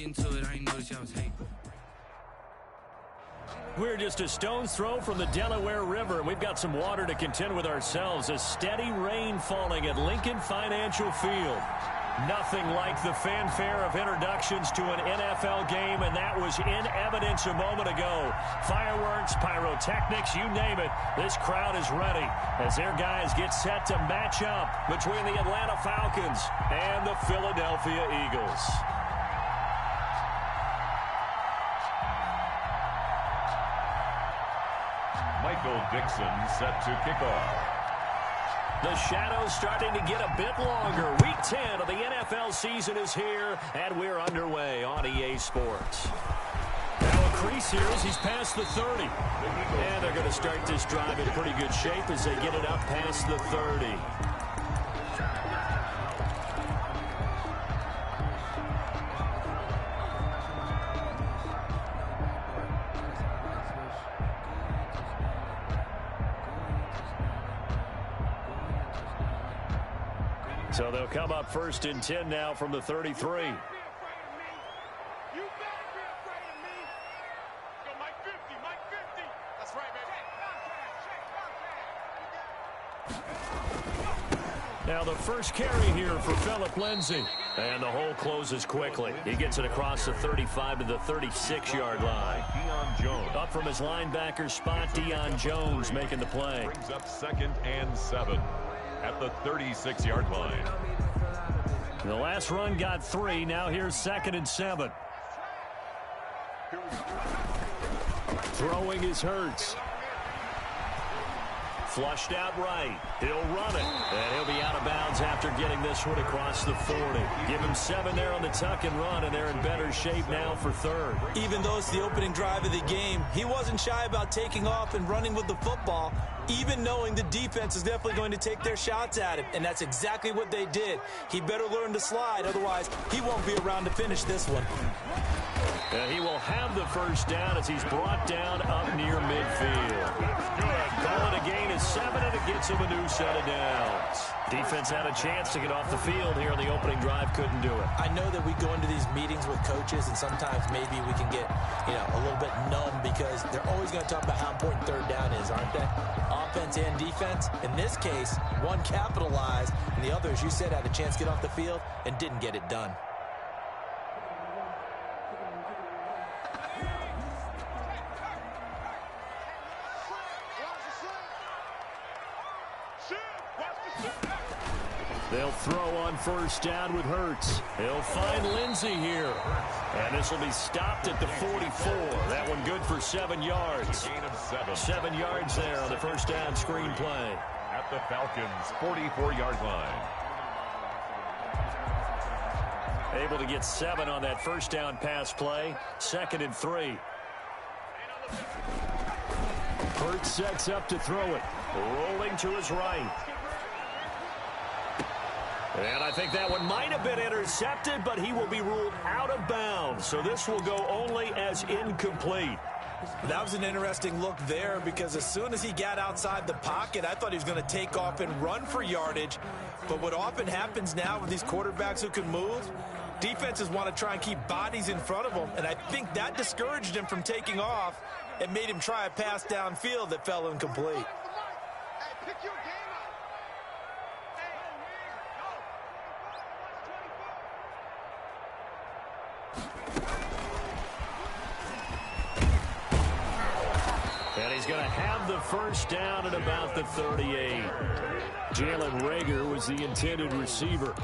into it, I ain't noticed y'all was hating. We're just a stone's throw from the Delaware River, and we've got some water to contend with ourselves. A steady rain falling at Lincoln Financial Field. Nothing like the fanfare of introductions to an NFL game, and that was in evidence a moment ago. Fireworks, pyrotechnics, you name it. This crowd is ready as their guys get set to match up between the Atlanta Falcons and the Philadelphia Eagles. Michael Dixon set to kick off. The shadow's starting to get a bit longer. Week 10 of the NFL season is here, and we're underway on EA Sports. Now a crease here as he's past the 30. And they're going to start this drive in pretty good shape as they get it up past the 30. So they'll come up 1st and 10 now from the 33. Now the first carry here for Phillip Lindsay. And the hole closes quickly. He gets it across the 35 to the 36-yard line. Deion Jones. Up from his linebacker spot, Deion Jones making the play. Brings up 2nd and 7 at the 36-yard line. The last run got 3. Now here's 2nd and 7. Throwing is Hurts. Flushed out right. He'll run it. And he'll be out of bounds after getting this one across the 40. Give him 7 there on the tuck and run, and they're in better shape now for 3rd. Even though it's the opening drive of the game, he wasn't shy about taking off and running with the football, even knowing the defense is definitely going to take their shots at him. And that's exactly what they did. He better learn to slide, otherwise he won't be around to finish this one. And he will have the first down as he's brought down up near midfield. Call it a gain of 7, and it gets him a new set of downs. Defense had a chance to get off the field here on the opening drive, couldn't do it. I know that we go into these meetings with coaches, and sometimes maybe we can get, a little bit numb because they're always going to talk about how important 3rd down is, aren't they? Offense and defense. In this case, one capitalized, and the other, as you said, had a chance to get off the field and didn't get it done. They'll throw on 1st down with Hurts. He'll find Lindsay here. And this will be stopped at the 44. That one good for 7 yards. Gain of 7. 7 yards there on the 1st down screen play. At the Falcons' 44-yard line. Able to get 7 on that 1st down pass play. 2nd and 3. Hurts sets up to throw it. Rolling to his right. And I think that one might have been intercepted, but he will be ruled out of bounds. So this will go only as incomplete. That was an interesting look there because as soon as he got outside the pocket, I thought he was going to take off and run for yardage. But what often happens now with these quarterbacks who can move, defenses want to try and keep bodies in front of them. And I think that discouraged him from taking off and made him try a pass downfield that fell incomplete. And he's going to have the first down at about the 38. Jalen Reagor was the intended receiver.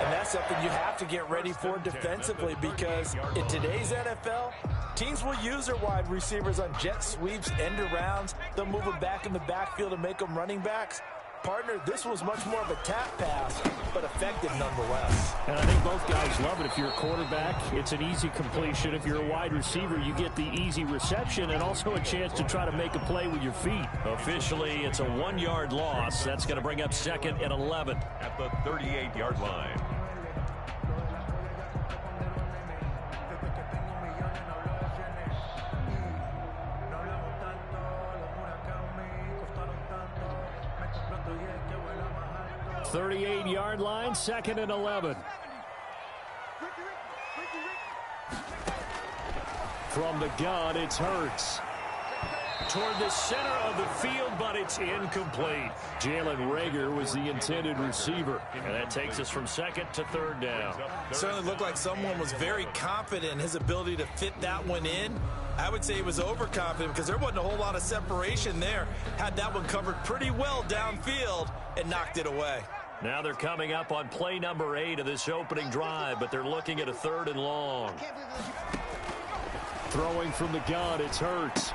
And that's something you have to get ready for defensively because in today's NFL, teams will use their wide receivers on jet sweeps, end arounds. They'll move them back in the backfield and make them running backs. Partner, this was much more of a tap pass, but effective nonetheless. And I think both guys love it. If you're a quarterback, it's an easy completion. If you're a wide receiver, you get the easy reception and also a chance to try to make a play with your feet. Officially, it's a 1-yard loss. That's going to bring up 2nd and 11. At the 38-yard line. .38-yard line, 2nd and 11. From the gun, it's Hurts. Toward the center of the field, but it's incomplete. Jalen Reagor was the intended receiver. And that takes us from second to third down. Certainly looked like someone was very confident in his ability to fit that one in. I would say he was overconfident because there wasn't a whole lot of separation there. Had that one covered pretty well downfield and knocked it away. Now they're coming up on play number 8 of this opening drive, but they're looking at a 3rd and long. Throwing from the gun, it's Hurts.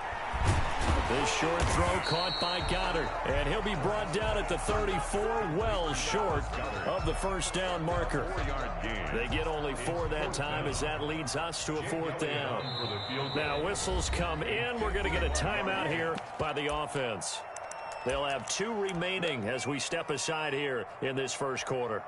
This short throw caught by Goddard, and he'll be brought down at the 34, well short of the first down marker. They get only 4 that time as that leads us to a 4th down. Now whistles come in. We're going to get a timeout here by the offense. They'll have 2 remaining as we step aside here in this first quarter.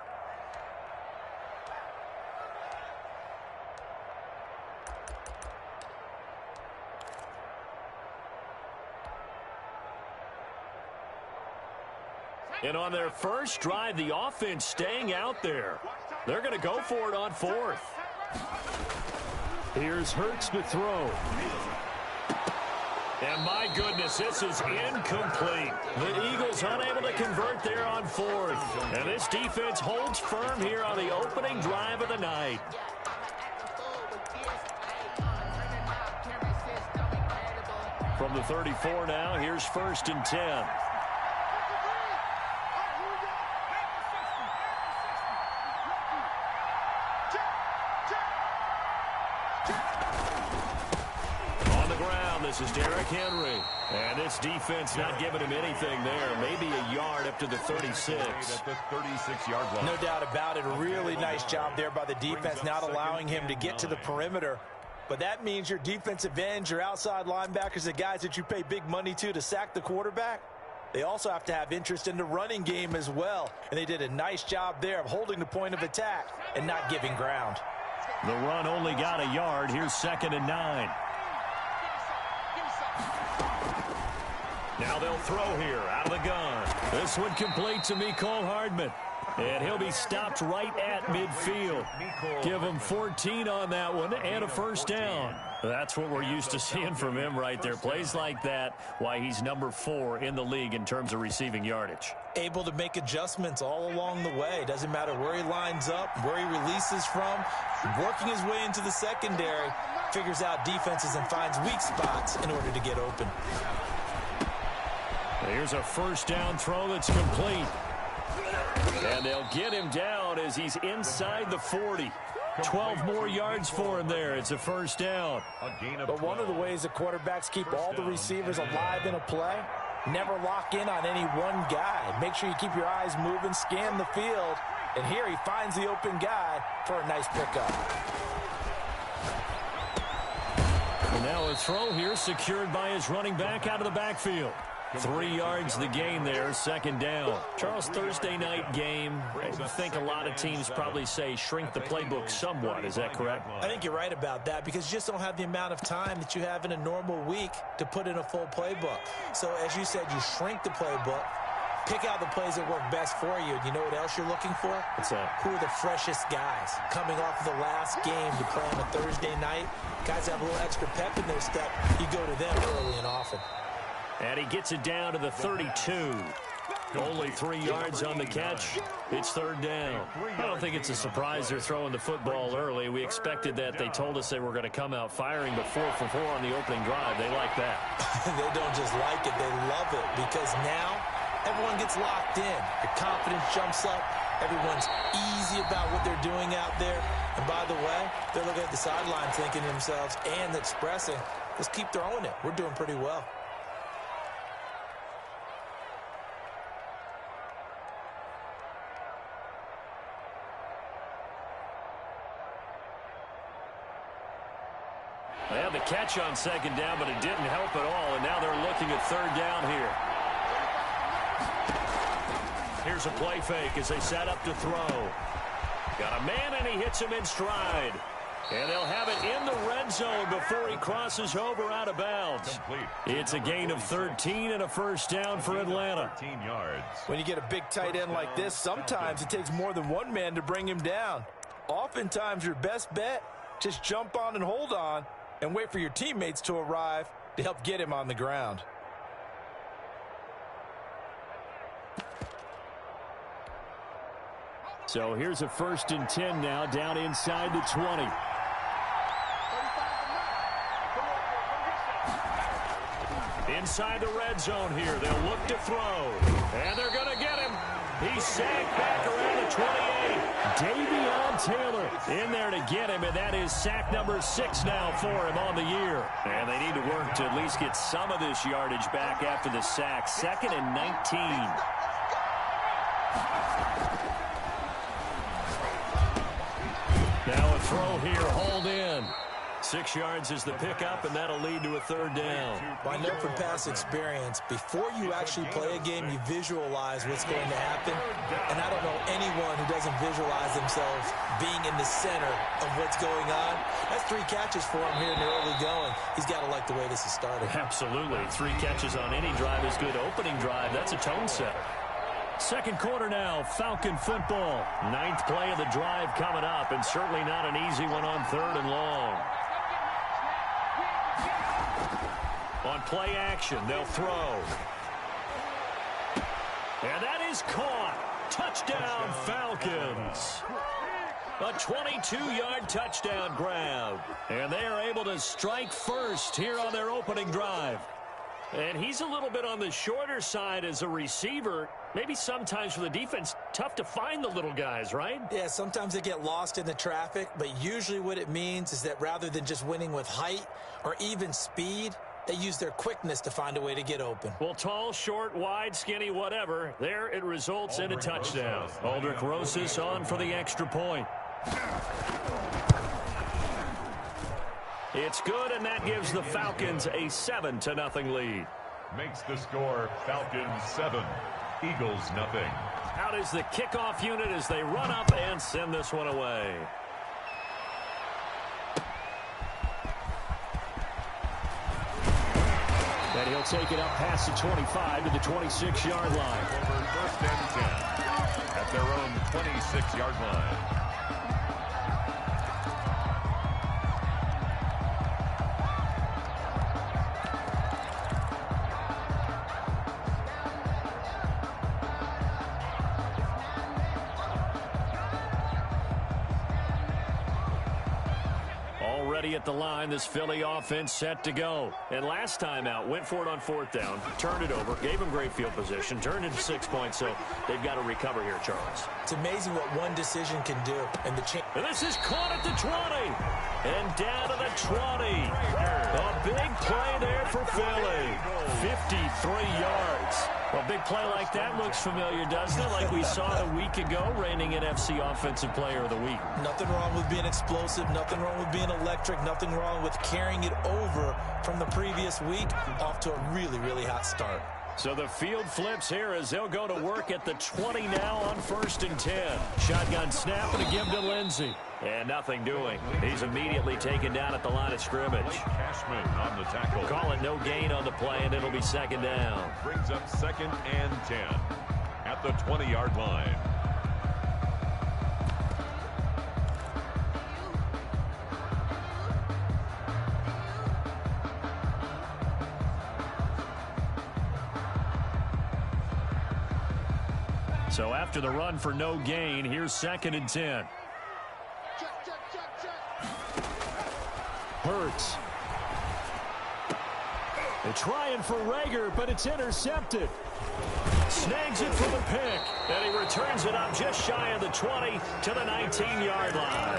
And on their first drive, the offense staying out there. They're going to go for it on 4th. Here's Hurts to throw. And my goodness, this is incomplete. The Eagles unable to convert there on 4th. And this defense holds firm here on the opening drive of the night. From the 34 now, here's 1st and 10. This is Derrick Henry. And this defense not giving him anything there. Maybe a yard up to the 36. At the 36-yard line. No doubt about it. A really nice job there by the defense, not allowing him to get to the perimeter. But that means your defensive ends, your outside linebackers, the guys that you pay big money to sack the quarterback, they also have to have interest in the running game as well. And they did a nice job there of holding the point of attack and not giving ground. The run only got a yard. Here's 2nd and 9. Now they'll throw here out of the gun. This one complete to Mecole Hardman. And he'll be stopped right at midfield. Give him 14 on that one and a first down. That's what we're used to seeing from him right there. Plays like that, why he's number 4 in the league in terms of receiving yardage. Able to make adjustments all along the way. Doesn't matter where he lines up, where he releases from. Working his way into the secondary. Figures out defenses and finds weak spots in order to get open. Here's a first down throw that's complete. And they'll get him down as he's inside the 40. 12 more yards for him there. It's a first down. But one of the ways the quarterbacks keep all the receivers alive in a play, never lock in on any one guy. Make sure you keep your eyes moving, scan the field. And here he finds the open guy for a nice pickup. And now a throw here secured by his running back out of the backfield. 3 yards the gain there, 2nd down. Charles, Thursday night game, I think a lot of teams probably say shrink the playbook somewhat. Is that correct? I think you're right about that because you just don't have the amount of time that you have in a normal week to put in a full playbook. So as you said, you shrink the playbook, pick out the plays that work best for you. And you know what else you're looking for? What's that? Who are the freshest guys coming off of the last game to play on a Thursday night? Guys have a little extra pep in their step. You go to them early and often. And he gets it down to the 32. Only 3 yards on the catch. It's 3rd down. I don't think it's a surprise they're throwing the football early. We expected that. They told us they were going to come out firing, but 4 for 4 on the opening drive. They like that. They don't just like it. They love it because now everyone gets locked in. The confidence jumps up. Everyone's easy about what they're doing out there. And by the way, they're looking at the sideline thinking to themselves and expressing, let's keep throwing it. We're doing pretty well. They had the catch on 2nd down, but it didn't help at all, and now they're looking at 3rd down here. Here's a play fake as they set up to throw. Got a man, and he hits him in stride. And they'll have it in the red zone before he crosses over out of bounds. It's a gain of 13 and a first down for Atlanta. 13 yards. When you get a big tight end like this, sometimes it takes more than one man to bring him down. Oftentimes, your best bet, just jump on and hold on and wait for your teammates to arrive to help get him on the ground. So here's a 1st and 10 now, down inside the 20. Inside the red zone here. They'll look to throw. And they're going to get him. He's sacked back around the 28. Davion Taylor in there to get him, and that is sack number 6 now for him on the year. And they need to work to at least get some of this yardage back after the sack. 2nd and 19. Now a throw here, hauled in. 6 yards is the pickup, and that'll lead to a 3rd down. Well, I know from past experience, before you actually play a game, you visualize what's going to happen. And I don't know anyone who doesn't visualize themselves being in the center of what's going on. That's 3 catches for him here in the early going. He's got to like the way this is starting. Absolutely. 3 catches on any drive is good. Opening drive, that's a tone setter. 2nd quarter now, Falcon football. 9th play of the drive coming up, and certainly not an easy one on 3rd and long. On play action, they'll throw. And that is caught. Touchdown, Falcons. A 22-yard touchdown grab. And they are able to strike first here on their opening drive. And he's a little bit on the shorter side as a receiver. Maybe sometimes for the defense, tough to find the little guys, right? Yeah, sometimes they get lost in the traffic, but usually what it means is that rather than just winning with height or even speed, they use their quickness to find a way to get open. Well, tall, short, wide, skinny, whatever. There it results in a touchdown. Aldrich Rosas on for the extra point. It's good, and that gives the Falcons a 7-0 lead. Makes the score Falcons 7, Eagles nothing. Out is the kickoff unit as they run up and send this one away. And he'll take it up past the 25 to the 26-yard line. Over 1st and 10 at their own 26-yard line. Already at the line, this Philly offense set to go. And last time out, went for it on 4th down, turned it over, gave them great field position, turned it to 6 points, so they've got to recover here, Charles. It's amazing what one decision can do. And this is caught at the 20. And down to the 20. A big play there for Philly. 53 yards. Well, a big play like that looks familiar, doesn't it? Like we saw a week ago, reigning NFC Offensive Player of the Week. Nothing wrong with being explosive. Nothing wrong with being electric. Nothing wrong with carrying it over from the previous week off to a really, really hot start. So the field flips here as they'll go to work at the 20 now on 1st and 10. Shotgun snap and a give to Lindsey. And nothing doing. He's immediately taken down at the line of scrimmage. Cashman on the tackle. Call it no gain on the play, and it'll be 2nd down. Brings up 2nd and 10 at the 20-yard line. So after the run for no gain, here's 2nd and 10. Hurts. They're trying for Rager, but it's intercepted. Snags it for the pick, and he returns it up just shy of the 20 to the 19-yard line.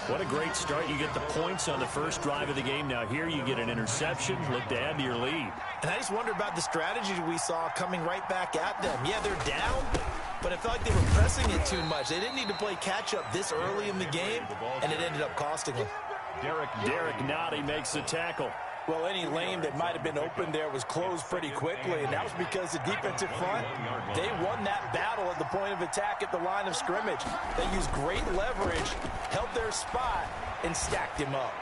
What a great start. You get the points on the first drive of the game. Now here you get an interception. Look to add to your lead. And I just wonder about the strategy we saw coming right back at them. Yeah, they're down, but I felt like they were pressing it too much. They didn't need to play catch-up this early in the game, and it ended up costing them. Derek Nottie makes the tackle. Well, any lane that might have been open there was closed pretty quickly, and that was because the defensive front, they won that battle at the point of attack at the line of scrimmage. They used great leverage, held their spot, and stacked him up.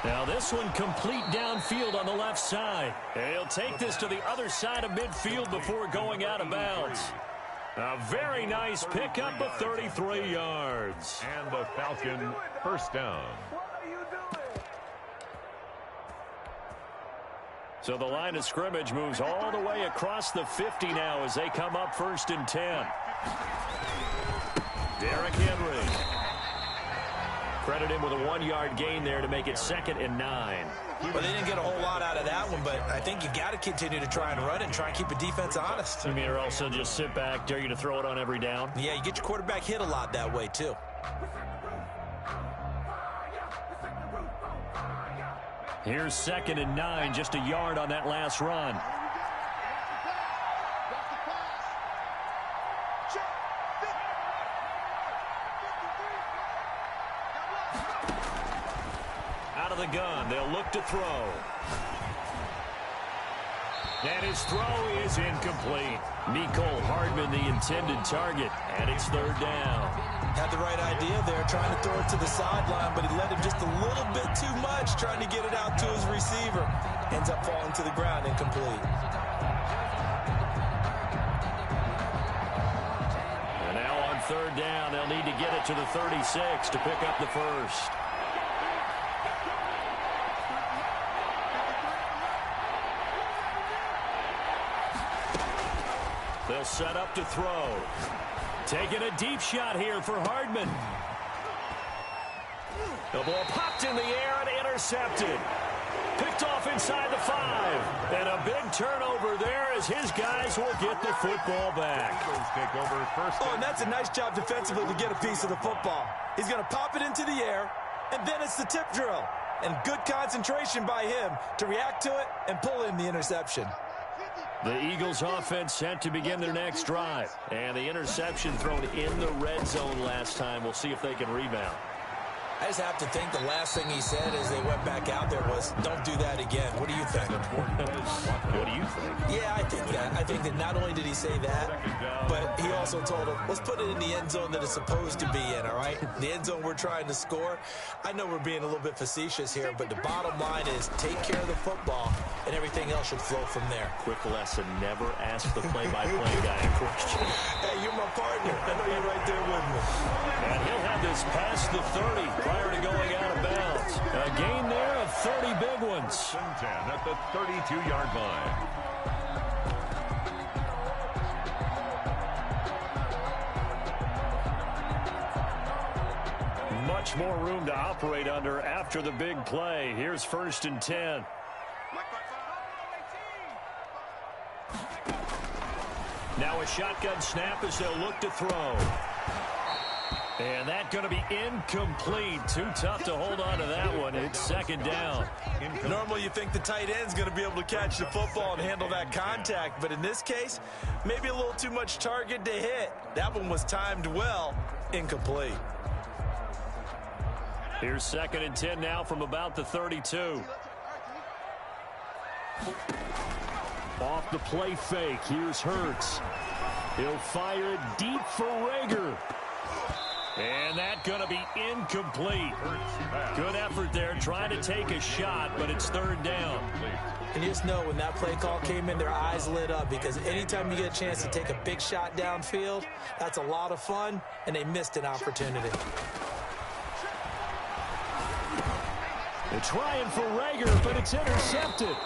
Now this one complete downfield on the left side. And he'll take this to the other side of midfield before going out of bounds. A very nice pickup of 33 yards. And the Falcon 1st down. So the line of scrimmage moves all the way across the 50 now as they come up 1st and 10. Derrick Henry. Credit him with a 1-yard gain there to make it 2nd and 9. Well, they didn't get a whole lot out of that one, but I think you got to continue to try and run and try and keep the defense honest. I mean, or also just sit back, dare you to throw it on every down. Yeah, you get your quarterback hit a lot that way, too. Here's 2nd and 9, just a yard on that last run. Out of the gun, they'll look to throw. And his throw is incomplete. Mecole Hardman, the intended target, and it's 3rd down. Had the right idea there, trying to throw it to the sideline, but he let him just a little bit too much, trying to get it out to his receiver. Ends up falling to the ground, incomplete. And now on 3rd down, they'll need to get it to the 36 to pick up the first. They'll set up to throw. Taking a deep shot here for Hardman. The ball popped in the air and intercepted. Picked off inside the 5. And a big turnover there as his guys will get the football back. Oh, and that's a nice job defensively to get a piece of the football. He's going to pop it into the air, and then it's the tip drill. And good concentration by him to react to it and pull in the interception. The Eagles offense set to begin their next drive. And the interception thrown in the red zone last time. We'll see if they can rebound. I just have to think the last thing he said as they went back out there was, don't do that again. What do you think? What do you think? Yeah, I think that. I think that not only did he say that, but he also told him, let's put it in the end zone that it's supposed to be in, all right? The end zone we're trying to score. I know we're being a little bit facetious here, but the bottom line is take care of the football, and everything else should flow from there. Quick lesson, never ask the play-by-play guy a question. Hey, you're my partner. I know you're right there with me. And he'll have this past the 30 prior to going out of bounds. A gain there of 30 big ones. 10 at the 32-yard line. Much more room to operate under after the big play. Here's 1st and 10. Now a shotgun snap as they'll look to throw. And that's going to be incomplete. Too tough to hold on to that one. It's 2nd down. Normally you think the tight end's going to be able to catch the football and handle that contact, but in this case, maybe a little too much target to hit. That one was timed well. Incomplete. Here's 2nd and 10 now from about the 32. Off the play fake. Here's Hurts. He'll fire it deep for Rager. And that's going to be incomplete. Good effort there trying to take a shot, but it's 3rd down. And you just know when that play call came in, their eyes lit up because anytime you get a chance to take a big shot downfield, that's a lot of fun, and they missed an opportunity. They're trying for Rager, but it's intercepted.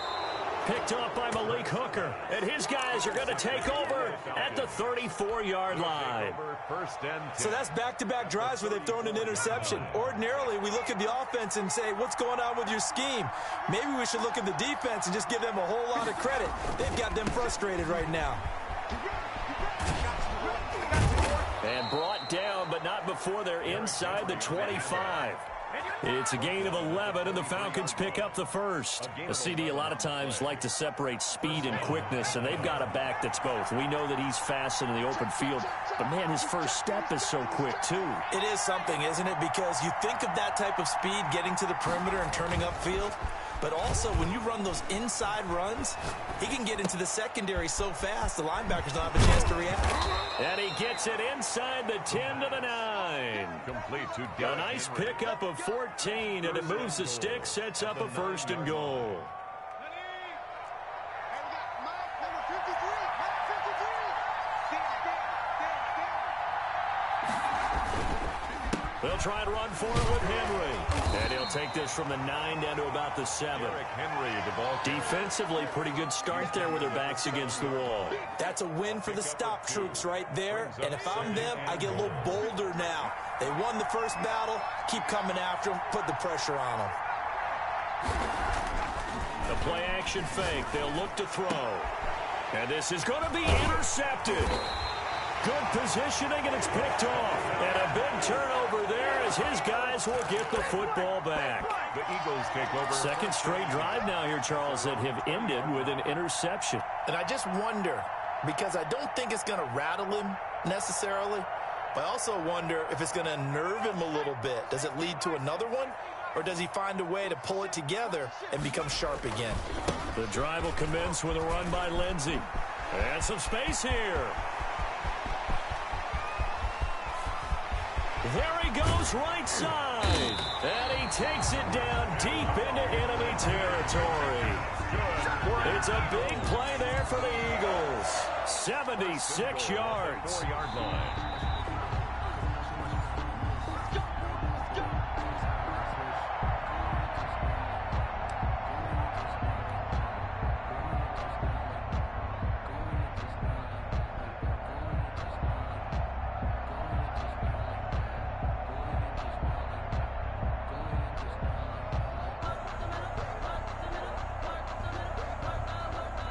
Picked off by Malik Hooker. And his guys are going to take over at the 34-yard line. So that's back-to-back drives where they've thrown an interception. Ordinarily, we look at the offense and say, what's going on with your scheme? Maybe we should look at the defense and just give them a whole lot of credit. They've got them frustrated right now. And brought down, but not before they're inside the 25. It's a gain of 11, and the Falcons pick up the first. A CD a lot of times like to separate speed and quickness, and they've got a back that's both. We know that he's fast in the open field, but, man, his first step is so quick, too. It is something, isn't it? Because you think of that type of speed getting to the perimeter and turning upfield, but also when you run those inside runs, he can get into the secondary so fast the linebackers don't have a chance to react. And he gets it inside the 10 to the 9. Complete to a nice pickup of 14, and it moves the stick, sets up a 1st and goal. They'll try and run for it with Henry. And he'll take this from the 9 down to about the 7. Henry, the ball. Defensively, pretty good start there with their backs against the wall. That's a win for the stop troops right there. And if I'm them, I get a little bolder now. They won the first battle. Keep coming after them. Put the pressure on them. The play action fake. They'll look to throw. And this is going to be intercepted. Good positioning, and it's picked off. And a big turnover there as his guys will get the football back. The Eagles take over. Second straight drive now here, Charles, that have ended with an interception. And I just wonder, because I don't think it's going to rattle him necessarily, but I also wonder if it's going to unnerve him a little bit. Does it lead to another one? Or does he find a way to pull it together and become sharp again? The drive will commence with a run by Lindsey. And some space here. There he goes, right side. And he takes it down deep into enemy territory. It's a big play there for the Eagles. 76 yards. 4-yard line.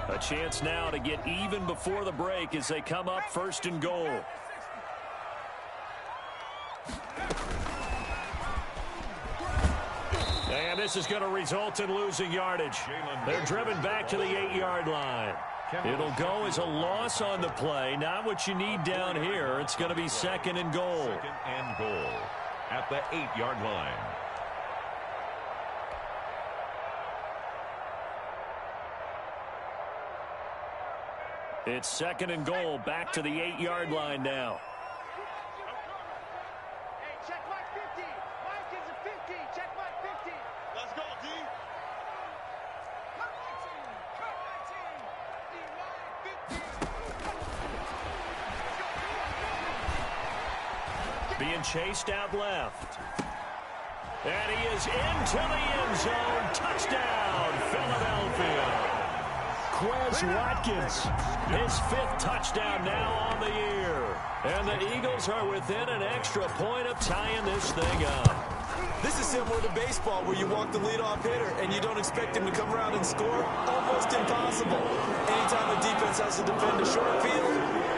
A chance now to get even before the break as they come up 1st and goal. And this is going to result in losing yardage. They're driven back to the 8-yard line. It'll go as a loss on the play. Not what you need down here. It's going to be 2nd and goal. 2nd and goal at the 8-yard line. It's 2nd and goal, back to the 8-yard line now. Hey, check mark 50. Mike is a 50. Check mark 50. Let's go, D. Cut my team. Cut my team. D-line 50. Being chased out left. And he is into the end zone. Touchdown, Philadelphia. Quez Watkins, his 5th touchdown now on the year. And the Eagles are within an extra point of tying this thing up. This is similar to baseball where you walk the leadoff hitter and you don't expect him to come around and score. Almost impossible. Anytime the defense has to defend a short field,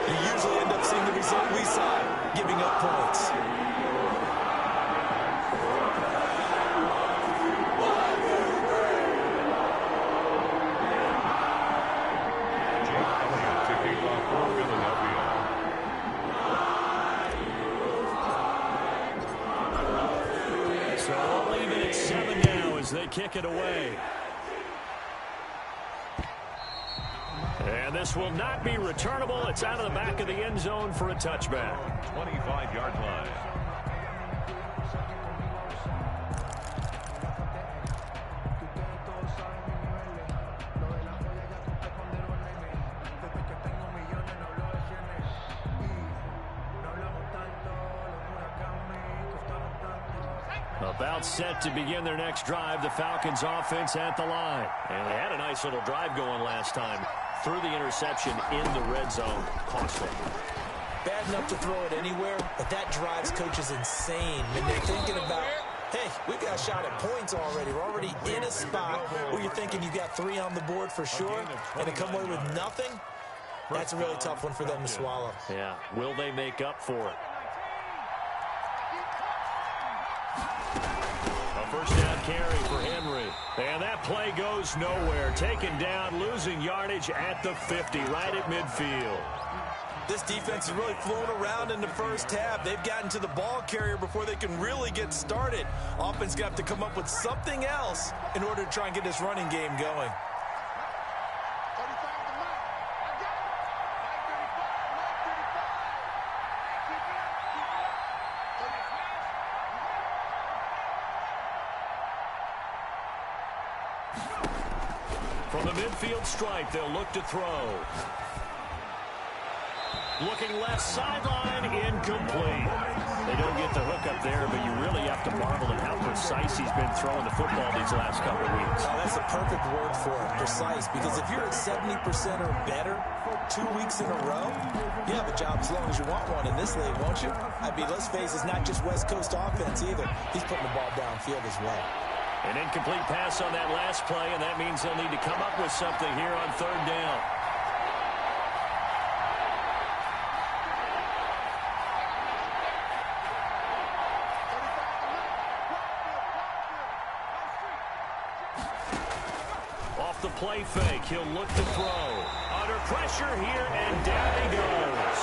you usually end up seeing the result we saw, giving up points. They kick it away. And this will not be returnable. It's out of the back of the end zone for a touchback. 25-yard line. About set to begin their next drive. The Falcons offense at the line. And they had a nice little drive going last time. Threw the interception in the red zone. Costly. Bad enough to throw it anywhere, but that drives coaches insane when they're thinking about, hey, we've got a shot at points already. We're already in a spot where you're thinking you got 3 on the board for sure, and to come away with nothing, that's a really tough one for them to swallow. Yeah. Will they make up for it? First down carry for Henry. And that play goes nowhere. Taken down, losing yardage at the 50, right at midfield. This defense has really flown around in the first half. They've gotten to the ball carrier before they can really get started. Offense got to come up with something else in order to try and get this running game going. From the midfield stripe, they'll look to throw. Looking left sideline, incomplete. They don't get the hook up there, but you really have to marvel at how precise he's been throwing the football these last couple of weeks. Oh, that's a perfect word for it, precise, because if you're at 70% or better 2 weeks in a row, you have a job as long as you want one in this league, won't you? I mean, let's face it, it's not just West Coast offense either. He's putting the ball downfield as well. An incomplete pass on that last play, and that means they'll need to come up with something here on third down. The play fake. He'll look to throw. Under pressure here, and down he goes.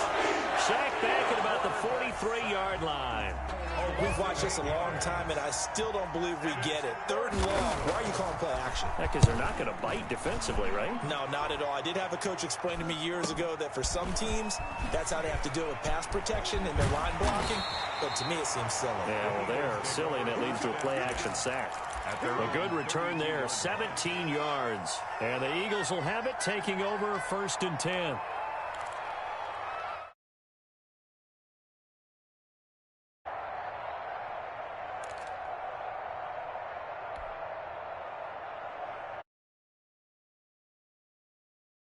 Sacked back at about the 43-yard line. Oh, we've watched this a long time, and I still don't believe we get it. Third and long. Why are you calling play action? Because they're not going to bite defensively, right? No, not at all. I did have a coach explain to me years ago that for some teams, that's how they have to deal with pass protection and their line blocking. But to me, it seems silly. Yeah, well, they're silly, and it leads to a play-action sack. A good return there, 17 yards. And the Eagles will have it, taking over 1st and 10.